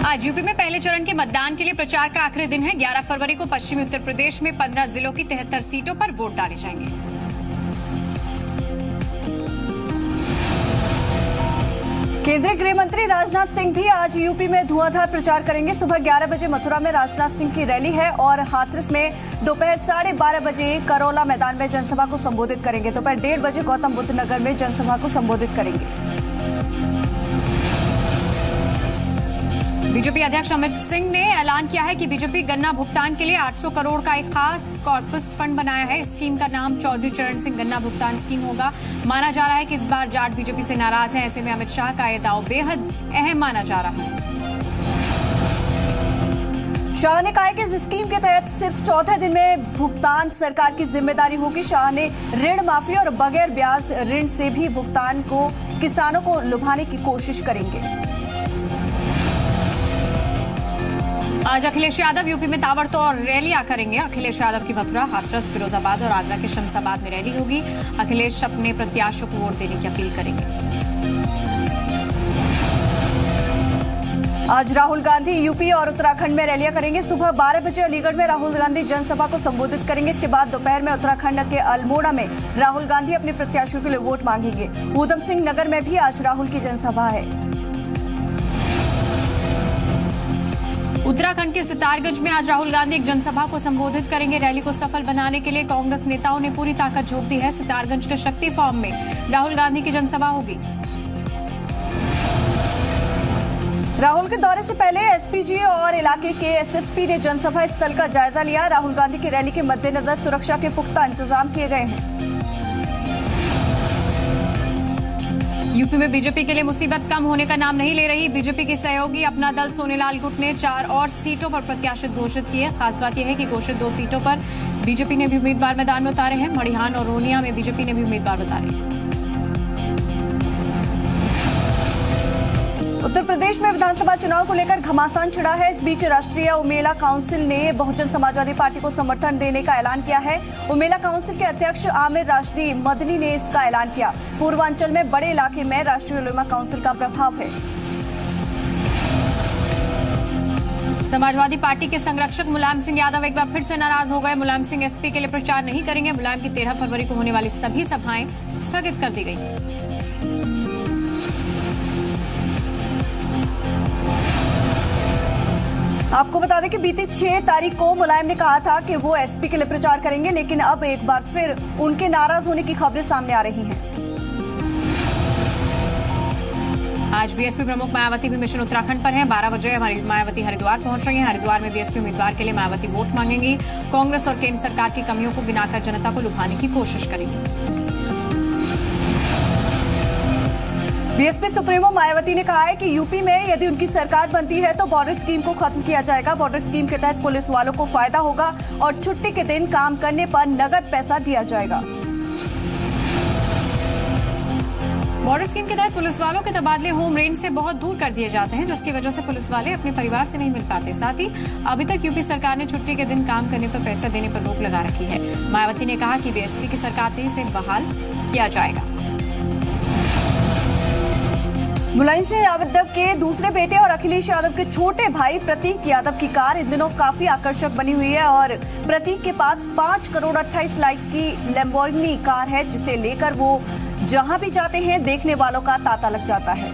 आज यूपी में पहले चरण के मतदान के लिए प्रचार का आखिरी दिन है। 11 फरवरी को पश्चिमी उत्तर प्रदेश में 15 जिलों की 73 सीटों पर वोट डाले जाएंगे। केंद्रीय गृह मंत्री राजनाथ सिंह भी आज यूपी में धुआंधार प्रचार करेंगे। सुबह 11 बजे मथुरा में राजनाथ सिंह की रैली है और हाथरस में दोपहर 12:30 बजे करौला मैदान में जनसभा को संबोधित करेंगे। दोपहर 1:30 बजे गौतम बुद्ध नगर में जनसभा को संबोधित करेंगे। बीजेपी अध्यक्ष अमित सिंह ने ऐलान किया है कि बीजेपी गन्ना भुगतान के लिए 800 करोड़ का एक खास कॉर्पस फंड बनाया है। स्कीम का नाम चौधरी चरण सिंह गन्ना भुगतान स्कीम होगा। माना जा रहा है कि इस बार जाट बीजेपी से नाराज है। ऐसे में अमित शाह का यह दाव बेहद अहम माना जा रहा है। शाह ने कहा कि इस स्कीम के तहत सिर्फ चौथे दिन में भुगतान सरकार की जिम्मेदारी होगी। शाह ने ऋण माफी और बगैर ब्याज ऋण से भी भुगतान को किसानों को लुभाने की कोशिश करेंगे। आज अखिलेश यादव यूपी में ताबड़तोड़ रैलियां करेंगे। अखिलेश यादव की मथुरा, हाथरस, फिरोजाबाद और आगरा के शमशाबाद में रैली होगी। अखिलेश अपने प्रत्याशियों को वोट देने की अपील करेंगे। आज राहुल गांधी यूपी और उत्तराखंड में रैलियां करेंगे। सुबह 12 बजे अलीगढ़ में राहुल गांधी जनसभा को संबोधित करेंगे। इसके बाद दोपहर में उत्तराखंड के अल्मोड़ा में राहुल गांधी अपने प्रत्याशियों के लिए वोट मांगेंगे। ऊधम सिंह नगर में भी आज राहुल की जनसभा है। उत्तराखंड के सितारगंज में आज राहुल गांधी एक जनसभा को संबोधित करेंगे। रैली को सफल बनाने के लिए कांग्रेस नेताओं ने पूरी ताकत झोंक दी है। सितारगंज के शक्ति फार्म में राहुल गांधी की जनसभा होगी। राहुल के दौरे से पहले एसपीजी और इलाके के एसएसपी ने जनसभा स्थल का जायजा लिया। राहुल गांधी की रैली के मद्देनजर सुरक्षा के पुख्ता इंतजाम किए गए हैं। यूपी में बीजेपी के लिए मुसीबत कम होने का नाम नहीं ले रही। बीजेपी के सहयोगी अपना दल सोनेलाल गुट ने 4 और सीटों पर प्रत्याशित घोषित किए। खास बात यह है कि घोषित 2 सीटों पर बीजेपी ने भी उम्मीदवार मैदान में उतारे हैं। मड़िहान और रोनिया में बीजेपी ने भी उम्मीदवार उतारे हैं। उत्तर प्रदेश में विधानसभा चुनाव को लेकर घमासान छिड़ा है। इस बीच राष्ट्रीय उमेला काउंसिल ने बहुजन समाजवादी पार्टी को समर्थन देने का ऐलान किया है। उमेला काउंसिल के अध्यक्ष आमिर राशिदी मदनी ने इसका ऐलान किया। पूर्वांचल में बड़े इलाके में राष्ट्रीय उलेमा काउंसिल का प्रभाव है। समाजवादी पार्टी के संरक्षक मुलायम सिंह यादव एक बार फिर से नाराज हो गए। मुलायम सिंह एसपी के लिए प्रचार नहीं करेंगे। मुलायम की 13 फरवरी को होने वाली सभी सभाएं स्थगित कर दी गई। आपको बता दें कि बीती 6 तारीख को मुलायम ने कहा था कि वो एसपी के लिए प्रचार करेंगे, लेकिन अब एक बार फिर उनके नाराज होने की खबरें सामने आ रही हैं। आज बीएसपी प्रमुख मायावती भी मिशन उत्तराखंड पर हैं। 12 बजे हमारी मायावती हरिद्वार पहुंच रही हैं। हरिद्वार में बीएसपी उम्मीदवार के लिए मायावती वोट मांगेंगी। कांग्रेस और केंद्र सरकार की कमियों को गिनाकर जनता को लुभाने की कोशिश करेंगी। बीएसपी सुप्रीमो मायावती ने कहा है कि यूपी में यदि उनकी सरकार बनती है तो बॉर्डर स्कीम को खत्म किया जाएगा। बॉर्डर स्कीम के तहत पुलिस वालों को फायदा होगा और छुट्टी के दिन काम करने पर नगद पैसा दिया जाएगा। बॉर्डर स्कीम के तहत पुलिस वालों के तबादले होम रेंज से बहुत दूर कर दिए जाते हैं, जिसकी वजह से पुलिस वाले अपने परिवार से नहीं मिल पाते। साथ ही अभी तक यूपी सरकार ने छुट्टी के दिन काम करने पर पैसा देने पर रोक लगा रखी है। मायावती ने कहा कि बीएसपी की सरकार से बहाल किया जाएगा। मुलायम सिंह यादव के दूसरे बेटे और अखिलेश यादव के छोटे भाई प्रतीक यादव की कार इन दिनों काफी आकर्षक बनी हुई है और प्रतीक के पास 5 करोड़ 28 लाख की लैम्बोर्गिनी कार है, जिसे लेकर वो जहां भी जाते हैं देखने वालों का तांता लग जाता है।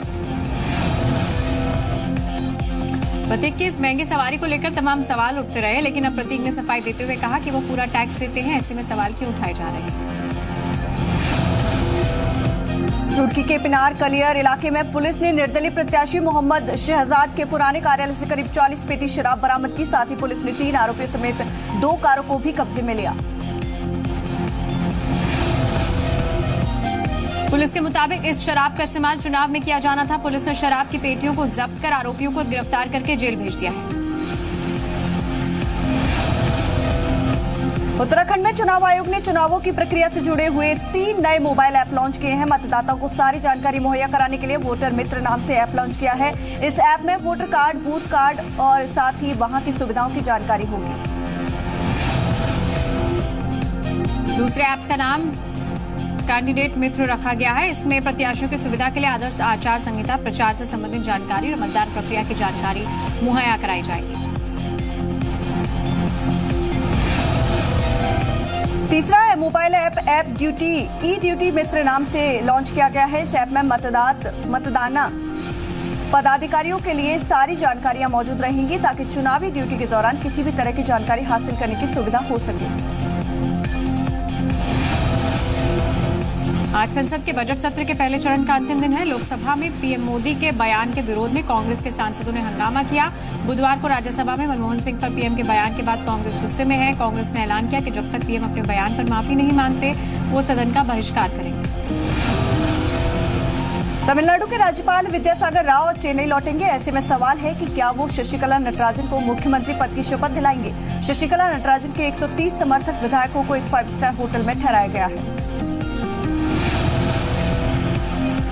प्रतीक की इस महंगी सवारी को लेकर तमाम सवाल उठते रहे, लेकिन अब प्रतीक ने सफाई देते हुए कहा कि वो पूरा टैक्स देते हैं। ऐसे में सवाल क्यों उठाए जा रहे हैं। रुड़की के पिनार कलियर इलाके में पुलिस ने निर्दलीय प्रत्याशी मोहम्मद शहजाद के पुराने कार्यालय से करीब 40 पेटी शराब बरामद की। साथ ही पुलिस ने 3 आरोपियों समेत 2 कारों को भी कब्जे में लिया। पुलिस के मुताबिक इस शराब का इस्तेमाल चुनाव में किया जाना था। पुलिस ने शराब की पेटियों को जब्त कर आरोपियों को गिरफ्तार करके जेल भेज दिया है। उत्तराखंड में चुनाव आयोग ने चुनावों की प्रक्रिया से जुड़े हुए 3 नए मोबाइल ऐप लॉन्च किए हैं। मतदाताओं को सारी जानकारी मुहैया कराने के लिए वोटर मित्र नाम से ऐप लॉन्च किया है। इस ऐप में वोटर कार्ड, बूथ कार्ड और साथ ही वहां की सुविधाओं की जानकारी होगी। दूसरे ऐप्स का नाम कैंडिडेट मित्र रखा गया है। इसमें प्रत्याशियों की सुविधा के लिए आदर्श आचार संहिता, प्रचार से संबंधित जानकारी और मतदान प्रक्रिया की जानकारी मुहैया कराई जाएगी। तीसरा है मोबाइल ऐप ड्यूटी ई ड्यूटी मित्र नाम से लॉन्च किया गया है। इस ऐप में मतदाना पदाधिकारियों के लिए सारी जानकारियां मौजूद रहेंगी ताकि चुनावी ड्यूटी के दौरान किसी भी तरह की जानकारी हासिल करने की सुविधा हो सके। आज संसद के बजट सत्र के पहले चरण का अंतिम दिन है। लोकसभा में पीएम मोदी के बयान के विरोध में कांग्रेस के सांसदों ने हंगामा किया। बुधवार को राज्यसभा में मनमोहन सिंह पर पीएम के बयान के बाद कांग्रेस गुस्से में है। कांग्रेस ने ऐलान किया कि जब तक पीएम अपने बयान पर माफी नहीं मांगते वो सदन का बहिष्कार करेंगे। तमिलनाडु के राज्यपाल विद्यासागर राव चेन्नई लौटेंगे। ऐसे में सवाल है कि क्या वो शशिकला नटराजन को मुख्यमंत्री पद की शपथ दिलाएंगे। शशिकला नटराजन के 130 समर्थक विधायकों को एक 5 स्टार होटल में ठहराया गया है।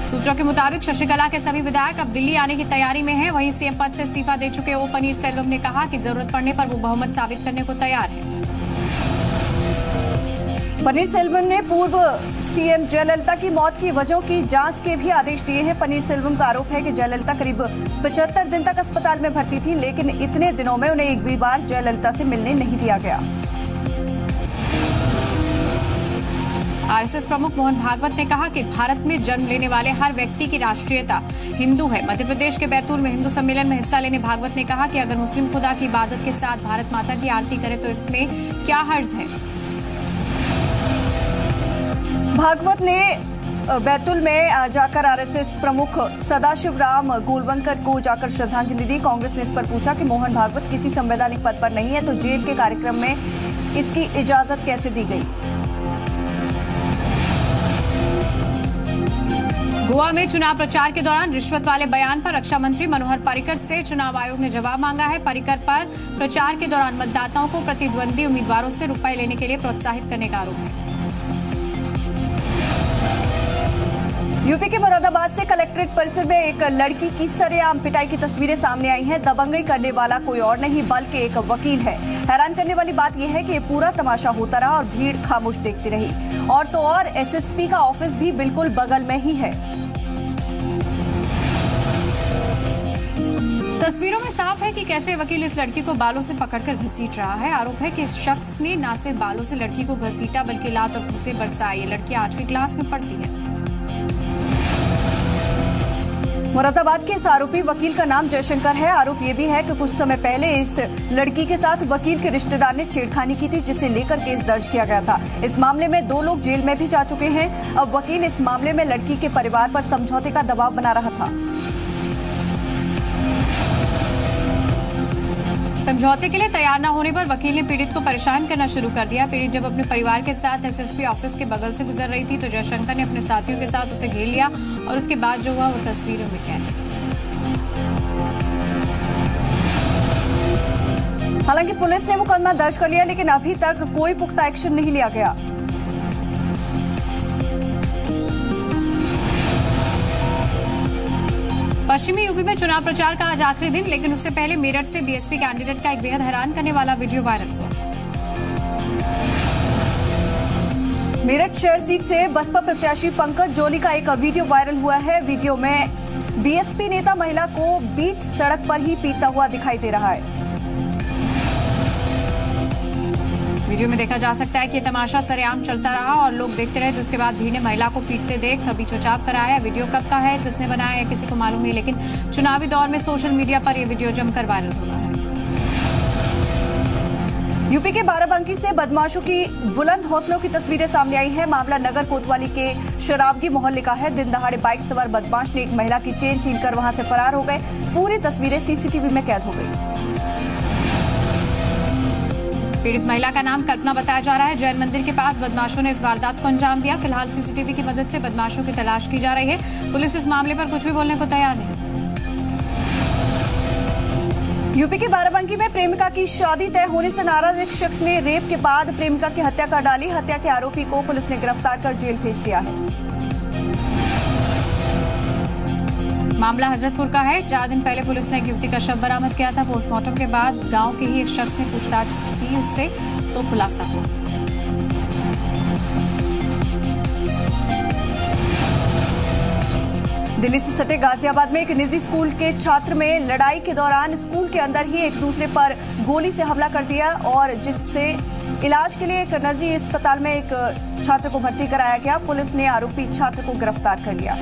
सूत्रों के मुताबिक शशिकला के सभी विधायक अब दिल्ली आने की तैयारी में हैं। वहीं सीएम पद से इस्तीफा दे चुके ओ पनीरसेल्वम ने कहा कि जरूरत पड़ने पर वो बहुमत साबित करने को तैयार है। पनीरसेल्वम ने पूर्व सीएम जयललिता की मौत की वजहों की जांच के भी आदेश दिए हैं। पनीरसेल्वम का आरोप है कि जयललिता करीब 75 दिन तक अस्पताल में भर्ती थी, लेकिन इतने दिनों में उन्हें एक भी बार जयललिता से मिलने नहीं दिया गया। आरएसएस प्रमुख मोहन भागवत ने कहा कि भारत में जन्म लेने वाले हर व्यक्ति की राष्ट्रीयता हिंदू है। मध्य प्रदेश के बैतूल में हिंदू सम्मेलन में हिस्सा लेने भागवत ने कहा कि अगर मुस्लिम खुदा की इबादत के साथ भारत माता की आरती करे तो इसमें क्या हर्ज है। भागवत ने बैतूल में जाकर आरएसएस प्रमुख सदाशिवराम गोलवंकर को जाकर श्रद्धांजलि दी। कांग्रेस ने इस पर पूछा कि मोहन भागवत किसी संवैधानिक पद पर नहीं है तो जेल के कार्यक्रम में इसकी इजाजत कैसे दी गई। गोवा में चुनाव प्रचार के दौरान रिश्वत वाले बयान पर रक्षा मंत्री मनोहर पर्रिकर से चुनाव आयोग ने जवाब मांगा है। पर्रिकर पर प्रचार के दौरान मतदाताओं को प्रतिद्वंदी उम्मीदवारों से रुपए लेने के लिए प्रोत्साहित करने का आरोप है। यूपी के मुरादाबाद से कलेक्ट्रेट परिसर में एक लड़की की सरेआम पिटाई की तस्वीरें सामने आई हैं। दबंगई करने वाला कोई और नहीं बल्कि एक वकील है। हैरान करने वाली बात यह है कि ये पूरा तमाशा होता रहा और भीड़ खामोश देखती रही। और तो और एसएसपी का ऑफिस भी बिल्कुल बगल में ही है। तस्वीरों में साफ है कि कैसे वकील इस लड़की को बालों से पकड़कर घसीट रहा है। आरोप है कि इस शख्स ने न सिर्फ बालों से लड़की को घसीटा बल्कि लात और घूंसे बरसाए। ये लड़की 8वीं क्लास में पढ़ती है। मुरादाबाद के इस आरोपी वकील का नाम जयशंकर है। आरोप ये भी है कि कुछ समय पहले इस लड़की के साथ वकील के रिश्तेदार ने छेड़खानी की थी, जिसे लेकर केस दर्ज किया गया था। इस मामले में 2 लोग जेल में भी जा चुके हैं। अब वकील इस मामले में लड़की के परिवार पर समझौते का दबाव बना रहा था। समझौते के लिए तैयार न होने पर वकील ने पीड़ित को परेशान करना शुरू कर दिया। पीड़ित जब अपने परिवार के साथ एसएसपी ऑफिस के बगल से गुजर रही थी तो जयशंकर ने अपने साथियों के साथ उसे घेर लिया और उसके बाद जो हुआ वो तस्वीरों में कैद है। हालांकि पुलिस ने मुकदमा दर्ज कर लिया, लेकिन अभी तक कोई पुख्ता एक्शन नहीं लिया गया। पश्चिमी यूपी में चुनाव प्रचार का आज आखिरी दिन, लेकिन उससे पहले मेरठ से बीएसपी कैंडिडेट का एक बेहद हैरान करने वाला वीडियो वायरल हुआ। मेरठ शहर सीट से बसपा प्रत्याशी पंकज जोली का एक वीडियो वायरल हुआ है। वीडियो में बीएसपी नेता महिला को बीच सड़क पर ही पीटता हुआ दिखाई दे रहा है। वीडियो में देखा जा सकता है कि तमाशा सरेआम चलता रहा और लोग देखते रहे, जिसके बाद भीड़ ने महिला को पीटते देख कभी बचाव कराया। वीडियो कब का है, किसने बनाया है, किसी को मालूम नहीं, लेकिन चुनावी दौर में सोशल मीडिया पर यह वीडियो जमकर वायरल हुआ है। यूपी के बाराबंकी से बदमाशों की बुलंद हौसलों की तस्वीरें सामने आई हैं। मामला नगर कोतवाली के शराबगी मोहल्ले का है। दिन दहाड़े बाइक सवार बदमाश ने एक महिला की चेन छीनकर वहां से फरार हो गए। पूरी तस्वीरें सीसीटीवी में कैद हो गई। पीड़ित महिला का नाम कल्पना बताया जा रहा है। जैन मंदिर के पास बदमाशों ने इस वारदात को अंजाम दिया। फिलहाल सीसीटीवी की मदद से बदमाशों की तलाश की जा रही है। पुलिस इस मामले पर कुछ भी बोलने को तैयार नहीं। यूपी के बाराबंकी में प्रेमिका की शादी तय होने से नाराज एक शख्स ने रेप के बाद प्रेमिका की हत्या कर डाली। हत्या के आरोपी को पुलिस ने गिरफ्तार कर जेल भेज दिया है। मामला हजरतपुर का है। 4 दिन पहले पुलिस ने एक युवती का शव बरामद किया था। पोस्टमार्टम के बाद गांव के ही एक शख्स ने पूछताछ की उससे, तो खुलासा हुआ। दिल्ली से सटे गाजियाबाद में एक निजी स्कूल के छात्र में लड़ाई के दौरान स्कूल के अंदर ही एक दूसरे पर गोली से हमला कर दिया और जिससे इलाज के लिए एक निजी अस्पताल में एक छात्र को भर्ती कराया गया। पुलिस ने आरोपी छात्र को गिरफ्तार कर लिया।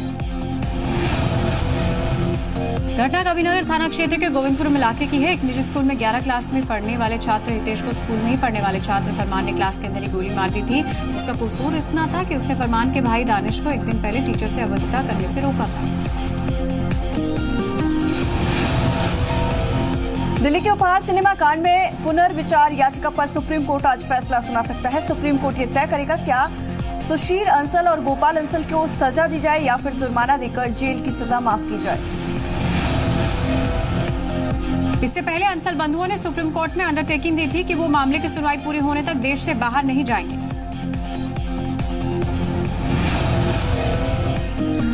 घटना कबीरनगर थाना क्षेत्र के गोविंदपुरम इलाके की है। एक निजी स्कूल में 11 क्लास में पढ़ने वाले छात्र हितेश को स्कूल में ही पढ़ने वाले छात्र फरमान ने क्लास के अंदर ही गोली मार दी थी। उसका कसूर इतना था कि उसने फरमान के भाई दानिश को एक दिन पहले टीचर से अवैधता करने से रोका था। दिल्ली के उपहार सिनेमा कांड में पुनर्विचार याचिका पर सुप्रीम कोर्ट आज फैसला सुना सकता है। सुप्रीम कोर्ट ये तय करेगा क्या सुशील अंसल और गोपाल अंसल को सजा दी जाए या फिर जुर्माना देकर जेल की सजा माफ की जाए। इससे पहले अंसल बंधुओं ने सुप्रीम कोर्ट में अंडरटेकिंग दी थी कि वो मामले की सुनवाई पूरी होने तक देश से बाहर नहीं जाएंगे।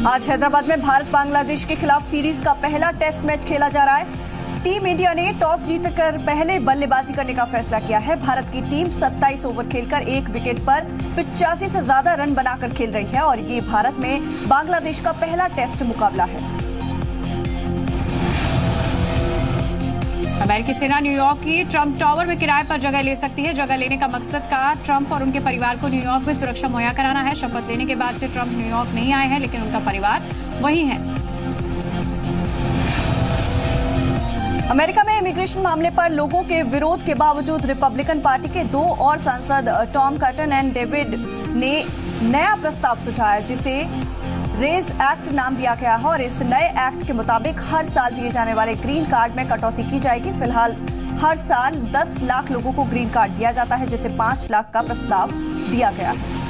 आज हैदराबाद में भारत बांग्लादेश के खिलाफ सीरीज का पहला टेस्ट मैच खेला जा रहा है। टीम इंडिया ने टॉस जीतकर पहले बल्लेबाजी करने का फैसला किया है। भारत की टीम 27 ओवर खेलकर 1 विकेट पर 85 से ज्यादा रन बनाकर खेल रही है और ये भारत में बांग्लादेश का पहला टेस्ट मुकाबला है। अमेरिकी सेना न्यूयॉर्क की ट्रंप टावर में किराए पर जगह ले सकती है। जगह लेने का मकसद का ट्रंप और उनके परिवार को न्यूयॉर्क में सुरक्षा मुहैया कराना है। शपथ लेने के बाद से ट्रंप न्यूयॉर्क नहीं आए हैं, लेकिन उनका परिवार वहीं है। अमेरिका में इमिग्रेशन मामले पर लोगों के विरोध के बावजूद रिपब्लिकन पार्टी के 2 और सांसद टॉम कॉटन एंड डेविड ने नया प्रस्ताव सुझाया जिसे रेज एक्ट नाम दिया गया है और इस नए एक्ट के मुताबिक हर साल दिए जाने वाले ग्रीन कार्ड में कटौती की जाएगी। फिलहाल हर साल 10 लाख लोगों को ग्रीन कार्ड दिया जाता है, जिसे 5 लाख का प्रस्ताव दिया गया है।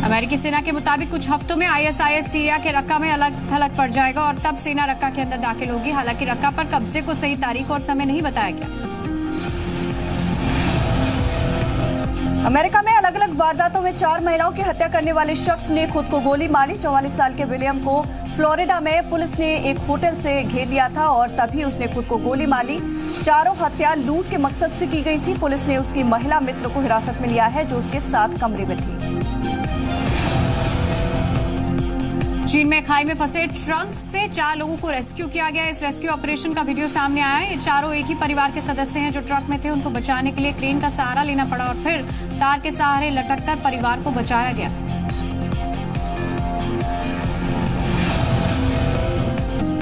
अमेरिकी सेना के मुताबिक कुछ हफ्तों में ISIS सीरिया के रक्का में अलग थलग पड़ जाएगा और तब सेना रक्का के अंदर दाखिल होगी। हालांकि रक्का पर कब्जे को सही तारीख और समय नहीं बताया गया। अमेरिका में अलग अलग वारदातों में 4 महिलाओं की हत्या करने वाले शख्स ने खुद को गोली मारी। 44 साल के विलियम को फ्लोरिडा में पुलिस ने एक होटल से घेर लिया था और तभी उसने खुद को गोली मारी। चारों हत्या लूट के मकसद से की गई थी। पुलिस ने उसकी महिला मित्र को हिरासत में लिया है जो उसके साथ कमरे में थी। चीन में खाई में फंसे ट्रक से 4 लोगों को रेस्क्यू किया गया। इस रेस्क्यू ऑपरेशन का वीडियो सामने आया है। ये चारों एक ही परिवार के सदस्य हैं जो ट्रक में थे। उनको बचाने के लिए क्रेन का सहारा लेना पड़ा और फिर तार के सहारे लटककर परिवार को बचाया गया।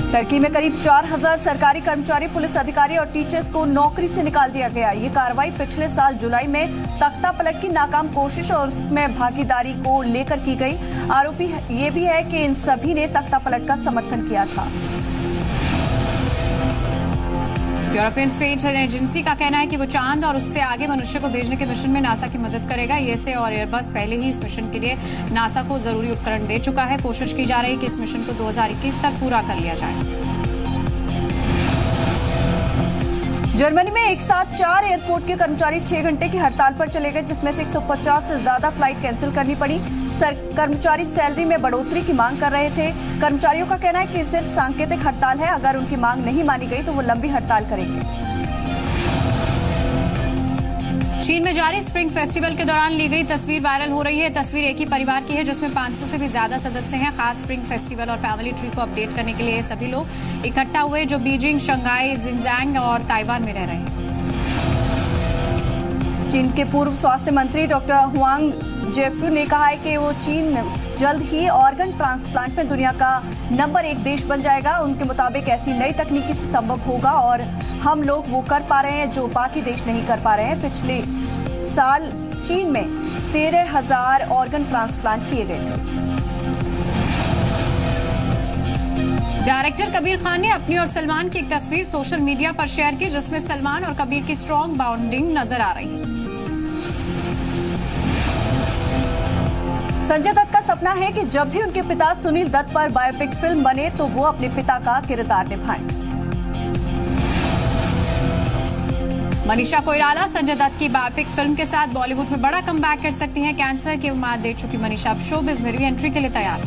टर्की में करीब 4000 सरकारी कर्मचारी, पुलिस अधिकारी और टीचर्स को नौकरी से निकाल दिया गया। ये कार्रवाई पिछले साल जुलाई में तख्ता पलट की नाकाम कोशिश और उसमें भागीदारी को लेकर की गई। आरोपी ये भी है कि इन सभी ने तख्ता पलट का समर्थन किया था। यूरोपियन स्पेस एजेंसी का कहना है कि वो चांद और उससे आगे मनुष्य को भेजने के मिशन में नासा की मदद करेगा। यूएसए और एयरबस पहले ही इस मिशन के लिए नासा को जरूरी उपकरण दे चुका है। कोशिश की जा रही है कि इस मिशन को 2021 तक पूरा कर लिया जाए। जर्मनी में एक साथ 4 एयरपोर्ट के कर्मचारी 6 घंटे की हड़ताल पर चले गए, जिसमें से 150 से ज्यादा फ्लाइट कैंसिल करनी पड़ी। कर्मचारी सैलरी में बढ़ोतरी की मांग कर रहे थे। कर्मचारियों का कहना है कि सिर्फ सांकेतिक हड़ताल है। अगर उनकी मांग नहीं मानी गई तो वो लंबी हड़ताल करेंगे। चीन में जारी स्प्रिंग फेस्टिवल के दौरान ली गई तस्वीर वायरल हो रही है। तस्वीर एक ही परिवार की है जिसमें 500 से भी ज्यादा सदस्य हैं। खास स्प्रिंग फेस्टिवल और फैमिली ट्री को अपडेट करने के लिए सभी लोग इकट्ठा हुए जो बीजिंग, शंघाई, जिनजियांग और ताइवान में रह रहे हैं। चीन के पूर्व स्वास्थ्य मंत्री डॉक्टर हुआंग जेफू ने कहा है कि वो चीन जल्द ही ऑर्गन ट्रांसप्लांट में दुनिया का नंबर 1 देश बन जाएगा। उनके मुताबिक ऐसी नई तकनीकी से संभव होगा और हम लोग वो कर पा रहे हैं जो बाकी देश नहीं कर पा रहे हैं। पिछले साल चीन में 13,000 ऑर्गन ट्रांसप्लांट किए गए थे। डायरेक्टर कबीर खान ने अपनी और सलमान की एक तस्वीर सोशल मीडिया पर शेयर की जिसमें सलमान और कबीर की स्ट्रॉन्ग बॉन्डिंग नजर आ रही है। संजय दत्त का सपना है कि जब भी उनके पिता सुनील दत्त पर बायोपिक फिल्म बने तो वो अपने पिता का किरदार निभाएं। मनीषा कोइराला संजय दत्त की बायोपिक फिल्म के साथ बॉलीवुड में बड़ा कमबैक कर सकती हैं। कैंसर की मात दे चुकी मनीषा अब शोबिज़ में री एंट्री के लिए तैयार।